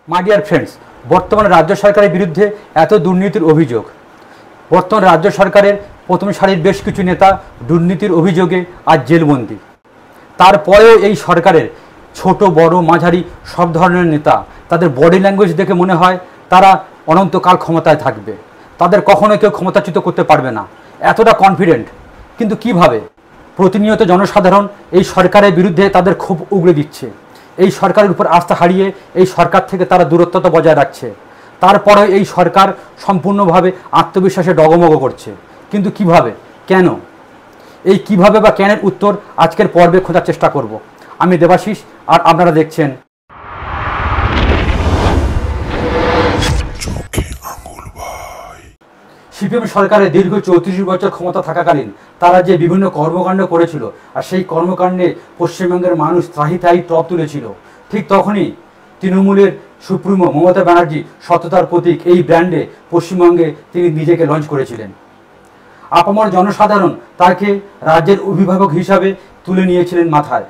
My dear friends, বর্তমানে রাজ্য সরকারের বিরুদ্ধে এত দুর্নীতির অভিযোগ। বর্তমানে রাজ্য সরকারের প্রথম সারির বেশ কিছু নেতা দুর্নীতির অভিযোগে আজ জেলবন্দি। তারপরেও এই সরকারের ছোট বড় মাঝারি সব ধরনের নেতা, তাদের বডি ল্যাঙ্গুয়েজ দেখে মনে হয় তারা অনন্তকাল ক্ষমতায় থাকবে, তাদের কখনো কেউ ক্ষমতাচ্যুত করতে পারবে না, এতটা কনফিডেন্ট। কিন্তু কিভাবে? প্রতিনিয়ত জনসাধারণ এই সরকারের বিরুদ্ধে তাদের ক্ষোভ উগড়ে দিচ্ছে, এই সরকারের উপর আস্থা হারিয়ে এই সরকার থেকে তারা দূরত্বতা বজায় রাখছে। তারপরে এই সরকার সম্পূর্ণভাবে আত্মবিশ্বাসে ডগমগ করছে। কিন্তু কিভাবে, কেন? এই কিভাবে বা কেনের উত্তর আজকের পর্বে খোঁজার চেষ্টা করব। আমি দেবাশিস, আর আপনারা দেখছেন সিপিএম সরকারের দীর্ঘ 34 বছর ক্ষমতা থাকাকালীন তারা যে বিভিন্ন কর্মকাণ্ড করেছিল, আর সেই কর্মকাণ্ডে পশ্চিমবঙ্গের মানুষ ত্রাহি টপ তুলেছিল, ঠিক তখনই তৃণমূলের সুপ্রিমো মমতা ব্যানার্জি সততার প্রতীক এই ব্র্যান্ডে পশ্চিমবঙ্গে তিনি নিজেকে লঞ্চ করেছিলেন। আপামর জনসাধারণ তাকে রাজ্যের অভিভাবক হিসাবে তুলে নিয়েছিলেন মাথায়।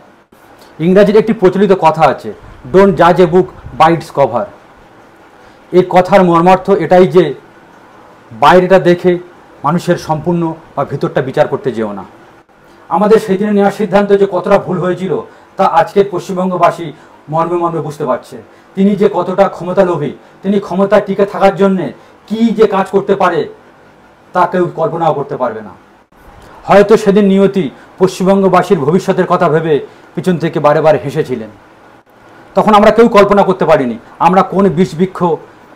ইংরাজির একটি প্রচলিত কথা আছে, ডোন্ট জাজ এ বুক বাই ইটস কভার। এই কথার মর্মার্থ এটাই যে বাইরেটা দেখে মানুষের সম্পূর্ণ বা ভিতরটা বিচার করতে যেও না। আমাদের সেই দিনে নেওয়ার সিদ্ধান্ত যে কতটা ভুল হয়েছিল তা আজকের পশ্চিমবঙ্গবাসী মর্মে মর্মে বুঝতে পারছে। তিনি যে কতটা ক্ষমতা লোভী, তিনি ক্ষমতায় টিকে থাকার জন্যে কি যে কাজ করতে পারে তা কেউ কল্পনাও করতে পারবে না। হয়তো সেদিন নিয়তি পশ্চিমবঙ্গবাসীর ভবিষ্যতের কথা ভেবে পিছন থেকে বারে বারে হেসেছিলেন। তখন আমরা কেউ কল্পনা করতে পারিনি আমরা কোন বিষবৃক্ষ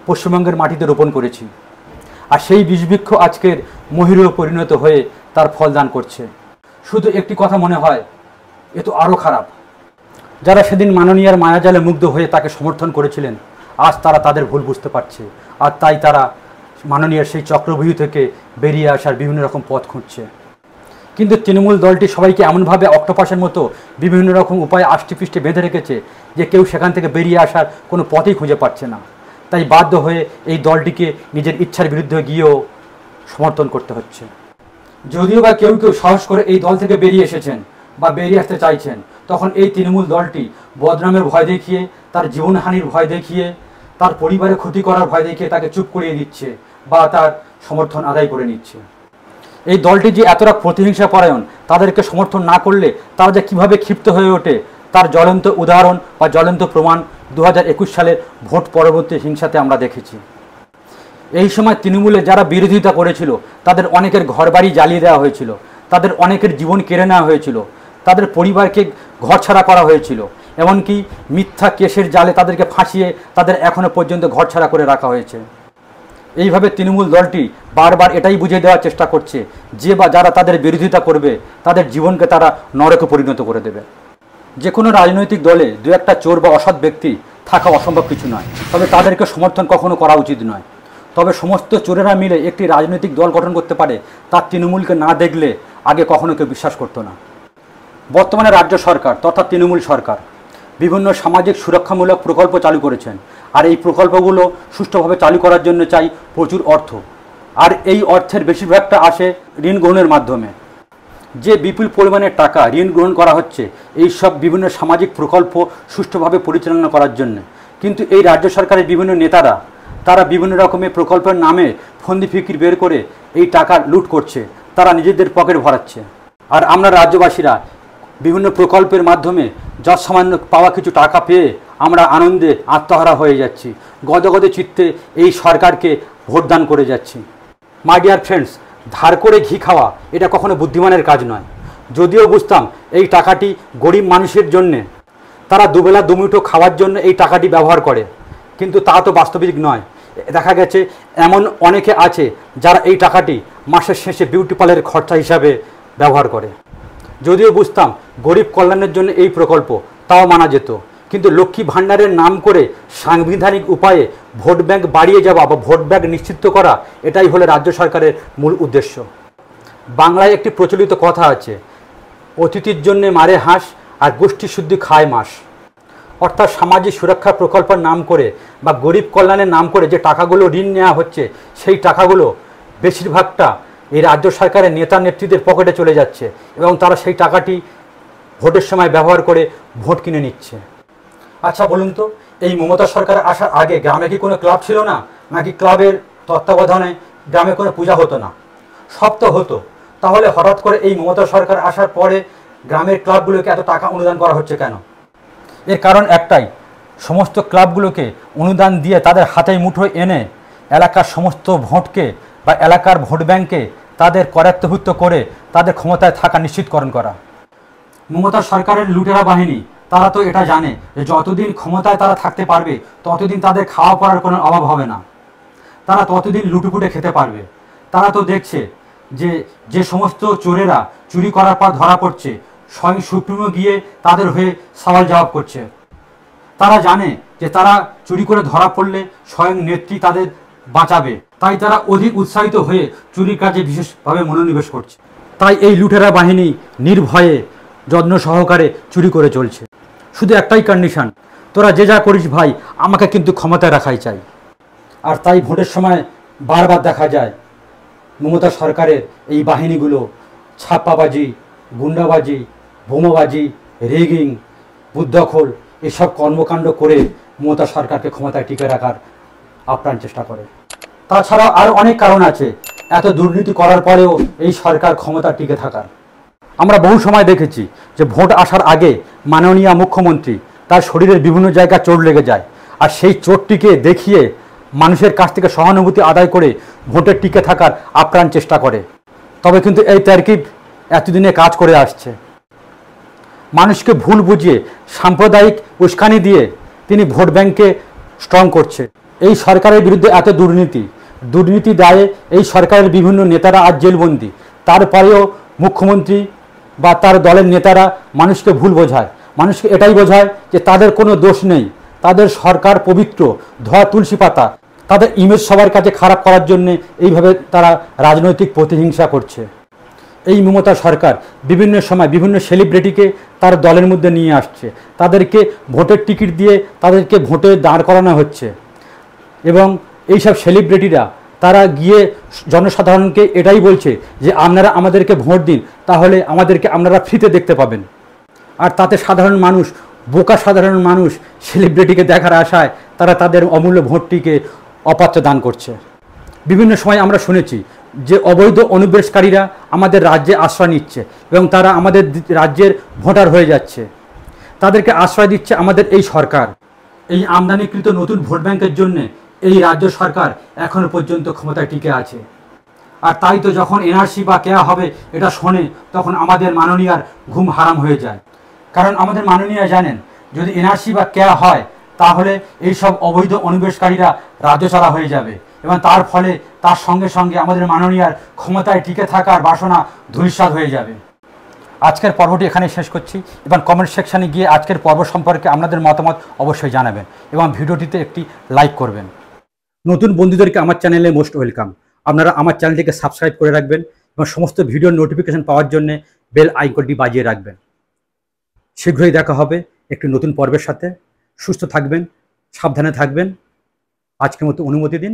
পশ্চিমবঙ্গের মাটিতে রোপণ করেছি, আর সেই বিষবৃক্ষ আজকের মহিরূহে পরিণত হয়ে তার ফল দান করছে। শুধু একটি কথা মনে হয়, এ তো আরও খারাপ। যারা সেদিন মাননীয়ার মায়াজালে মুগ্ধ হয়ে তাকে সমর্থন করেছিলেন, আজ তারা তাদের ভুল বুঝতে পারছে, আর তাই তারা মাননীয়ার সেই চক্রব্যূহ থেকে বেরিয়ে আসার বিভিন্ন রকম পথ খুঁজছে। কিন্তু তৃণমূল দলটি সবাইকে এমনভাবে অক্টোপাসের মতো বিভিন্ন রকম উপায়ে আষ্টেপৃষ্টে বেঁধে রেখেছে যে কেউ সেখান থেকে বেরিয়ে আসার কোনো পথই খুঁজে পাচ্ছে না। তাই বাধ্য হয়ে এই দলটিকে নিজের ইচ্ছার বিরুদ্ধে গিয়েও সমর্থন করতে হচ্ছে। যদিও বা কেউ কেউ সাহস করে এই দল থেকে বেরিয়ে এসেছেন বা বেরিয়ে আসতে চাইছেন, তখন এই তৃণমূল দলটি বদনামের ভয় দেখিয়ে, তার জীবনহানির ভয় দেখিয়ে, তার পরিবারে ক্ষতি করার ভয় দেখিয়ে তাকে চুপ করিয়ে দিচ্ছে বা তার সমর্থন আদায় করে নিচ্ছে। এই দলটি যে এতটা প্রতিহিংসা পরায়ণ, তাদেরকে সমর্থন না করলে তারা যে কীভাবে ক্ষিপ্ত হয়ে ওঠে তার জ্বলন্ত উদাহরণ বা জ্বলন্ত প্রমাণ 2021 সালের ভোট পরবর্তী হিংসাতে আমরা দেখেছি। এই সময় তৃণমূলে যারা বিরোধিতা করেছিল তাদের অনেকের ঘরবাড়ি জ্বালিয়ে দেওয়া হয়েছিল, তাদের অনেকের জীবন কেড়ে নেওয়া হয়েছিল, তাদের পরিবারকে ঘরছাড়া করা হয়েছিল, এমনকি মিথ্যা কেসের জালে তাদেরকে ফাঁসিয়ে তাদের এখনও পর্যন্ত ঘরছাড়া করে রাখা হয়েছে। এইভাবে তৃণমূল দলটি বারবার এটাই বুঝিয়ে দেওয়ার চেষ্টা করছে যে বা যারা তাদের বিরোধিতা করবে তাদের জীবনকে তারা নরকে পরিণত করে দেবে। যে কোনো রাজনৈতিক দলে দু একটা চোর বা অসৎ ব্যক্তি থাকা অসম্ভব কিছু নয়, তবে তাদেরকে সমর্থন কখনো করা উচিত নয়। তবে সমস্ত চোরেরা মিলে একটি রাজনৈতিক দল গঠন করতে পারে তার তৃণমূলকে না দেখলে আগে কখনো কেউ বিশ্বাস করতো না। বর্তমানে রাজ্য সরকার তথা তৃণমূল সরকার বিভিন্ন সামাজিক সুরক্ষামূলক প্রকল্প চালু করেছেন, আর এই প্রকল্পগুলো সুষ্ঠুভাবে চালু করার জন্য চাই প্রচুর অর্থ, আর এই অর্থের বেশিরভাগটা আসে ঋণ গ্রহণের মাধ্যমে। যে বিপুল পরিমাণে টাকা ঋণ গ্রহণ করা হচ্ছে এই সব বিভিন্ন সামাজিক প্রকল্প সুষ্ঠুভাবে পরিচালনা করার জন্য, কিন্তু এই রাজ্য সরকারের বিভিন্ন নেতারা তারা বিভিন্ন রকমের প্রকল্পের নামে ফন্দি ফিকির বের করে এই টাকা লুট করছে, তারা নিজেদের পকেট ভরাচ্ছে। আর আমরা রাজ্যবাসীরা বিভিন্ন প্রকল্পের মাধ্যমে যৎসামান্য পাওয়া কিছু টাকা পেয়ে আমরা আনন্দে আত্মহারা হয়ে যাচ্ছি, গদগদে চিত্তে এই সরকারকে ভোটদান করে যাচ্ছি। মাই ডিয়ার ফ্রেন্ডস, ধার করে ঘি খাওয়া এটা কখনো বুদ্ধিমানের কাজ নয়। যদিও বুঝতাম এই টাকাটি গরিব মানুষের জন্যে, তারা দুবেলা দুমুঠো খাওয়ার জন্য এই টাকাটি ব্যবহার করে, কিন্তু তা তো বাস্তবিক নয়। দেখা গেছে এমন অনেকে আছে যারা এই টাকাটি মাসের শেষে বিউটি পার্লারের খরচা হিসাবে ব্যবহার করে। যদিও বুঝতাম গরিব কল্যাণের জন্য এই প্রকল্প, তাও মানা যেত, কিন্তু লক্ষ্মী ভাণ্ডারের নাম করে সাংবিধানিক উপায়ে ভোট ব্যাংক বাড়িয়ে যাওয়া বা ভোট ব্যাংক নিশ্চিত করা, এটাই হলো রাজ্য সরকারের মূল উদ্দেশ্য। বাংলায় একটি প্রচলিত কথা আছে, অতিথির জন্যে মারে হাঁস আর গোষ্ঠী শুদ্ধি খায় মাস। অর্থাৎ সামাজিক সুরক্ষা প্রকল্পের নাম করে বা গরিব কল্যাণের নাম করে যে টাকাগুলো ঋণ নেওয়া হচ্ছে, সেই টাকাগুলো বেশিরভাগটা এই রাজ্য সরকারের নেতা নেত্রীদের পকেটে চলে যাচ্ছে এবং তারা সেই টাকাটি ভোটের সময় ব্যবহার করে ভোট কিনে নিচ্ছে। আচ্ছা বলুন তো, এই মমতা সরকার আসার আগে গ্রামে কি কোনো ক্লাব ছিল না, নাকি ক্লাবের তত্ত্বাবধানে গ্রামে কোনো পূজা হতো না? সব তো হতো। তাহলে হঠাৎ করে এই মমতা সরকার আসার পরে গ্রামের ক্লাবগুলোকে এত টাকা অনুদান করা হচ্ছে কেন? এর কারণ একটাই, সমস্ত ক্লাবগুলোকে অনুদান দিয়ে তাদের হাতে মুঠোয় এনে এলাকার সমস্ত ভোটকে বা এলাকার ভোট ব্যাংকে তাদের করায়ত্তভুক্ত করে তাদের ক্ষমতায় থাকা নিশ্চিতকরণ করা। মমতা সরকারের লুটেরা বাহিনী তারা তো এটা জানে যে যতদিন ক্ষমতায় তারা থাকতে পারবে ততদিন তাদের খাওয়া পড়ার কোনো অভাব হবে না, তারা ততদিন লুটুপুটে খেতে পারবে। তারা তো দেখছে যে যে সমস্ত চোরেরা চুরি করার পর ধরা পড়ছে, স্বয়ং সুপ্রিমো গিয়ে তাদের হয়ে সওয়াল জবাব করছে। তারা জানে যে তারা চুরি করে ধরা পড়লে স্বয়ং নেত্রী তাদের বাঁচাবে, তাই তারা অধিক উৎসাহিত হয়ে চুরির কাজে বিশেষভাবে মনোনিবেশ করছে। তাই এই লুটেরা বাহিনী নির্ভয়ে যত্ন সহকারে চুরি করে চলছে। শুধু একটাই কন্ডিশন, তোরা যে যা করিস ভাই, আমাকে কিন্তু ক্ষমতায় রাখাই চাই। আর তাই ভোটের সময় বারবার দেখা যায় মমতা সরকারের এই বাহিনীগুলো ছাপ্পাবাজি, গুন্ডাবাজি, বোমাবাজি, রেগিং, বুথদখল এসব কর্মকাণ্ড করে মমতা সরকারকে ক্ষমতায় টিকে রাখার আপ্রাণ চেষ্টা করে। তাছাড়াও আরও অনেক কারণ আছে এত দুর্নীতি করার পরেও এই সরকার ক্ষমতা টিকে থাকার। আমরা বহু সময় দেখেছি যে ভোট আসার আগে মাননীয় মুখ্যমন্ত্রী তার শরীরের বিভিন্ন জায়গায় চোট লেগে যায়, আর সেই চোটটিকে দেখিয়ে মানুষের কাছ থেকে সহানুভূতি আদায় করে ভোটের টিকে থাকার আপ্রাণ চেষ্টা করে। তবে কিন্তু এই তারকিব এতদিনে কাজ করে আসছে। মানুষকে ভুল বুঝিয়ে সাম্প্রদায়িক উস্কানি দিয়ে তিনি ভোট ব্যাংকে স্ট্রং করছে। এই সরকারের বিরুদ্ধে এত দুর্নীতি দায়ে এই সরকারের বিভিন্ন নেতারা আজ জেলবন্দি। তারপরেও মুখ্যমন্ত্রী বা তার দলের নেতারা মানুষকে ভুল বোঝায়, মানুষকে এটাই বোঝায় যে তাদের কোনো দোষ নেই, তাদের সরকার পবিত্র, ধোয়া তুলসী পাতা। তাদের ইমেজ সবার কাছে খারাপ করার জন্যে এইভাবে তারা রাজনৈতিক প্রতিহিংসা করছে। এই মমতা সরকার বিভিন্ন সময় বিভিন্ন সেলিব্রিটিকে তার দলের মধ্যে নিয়ে আসছে, তাদেরকে ভোটের টিকিট দিয়ে তাদেরকে ভোটে দাঁড় করানো হচ্ছে, এবং এইসব সেলিব্রিটিরা তারা গিয়ে জনসাধারণকে এটাই বলছে যে আপনারা আমাদেরকে ভোট দিন, তাহলে আমাদেরকে আপনারা ফ্রিতে দেখতে পাবেন। আর তাতে সাধারণ মানুষ, বোকা সাধারণ মানুষ সেলিব্রিটিকে দেখার আশায় তারা তাদের অমূল্য ভোটটিকে অপাত্রে দান করছে। বিভিন্ন সময় আমরা শুনেছি যে অবৈধ অনুপ্রবেশকারীরা আমাদের রাজ্যে আশ্রয় নিচ্ছে এবং তারা আমাদের রাজ্যের ভোটার হয়ে যাচ্ছে, তাদেরকে আশ্রয় দিচ্ছে আমাদের এই সরকার। এই আমদানিকৃত নতুন ভোট ব্যাংকের জন্যে এই রাজ্য সরকার এখনও পর্যন্ত ক্ষমতায় টিকে আছে। আর তাই তো যখন এনআরসি বা কেয়া হবে এটা শোনে, তখন আমাদের মাননীয়ার ঘুম হারাম হয়ে যায়। কারণ আমাদের মাননীয়া জানেন যদি এনআরসি বা কেয়া হয় তাহলে এইসব অবৈধ অনুপ্রবেশকারীরা রাজ্য ছাড়া হয়ে যাবে, এবং তার ফলে তার সঙ্গে সঙ্গে আমাদের মাননীয়ার ক্ষমতায় টিকে থাকার বাসনা ধূলিসাৎ হয়ে যাবে। আজকের পর্বটি এখানে শেষ করছি, এবং কমেন্ট সেকশানে গিয়ে আজকের পর্ব সম্পর্কে আপনাদের মতামত অবশ্যই জানাবেন এবং ভিডিওটিতে একটি লাইক করবেন। নতুন বন্ধুদেরকে আমার চ্যানেলে মোস্ট ওয়েলকাম। আপনারা আমার চ্যানেলটিকে সাবস্ক্রাইব করে রাখবেন এবং সমস্ত ভিডিওর নোটিফিকেশন পাওয়ার জন্য বেল আইকনটি বাজিয়ে রাখবেন। শীঘ্রই দেখা হবে একটি নতুন পর্বের সাথে। সুস্থ থাকবেন, সাবধানে থাকবেন। আজকের মতো অনুমতি দিন।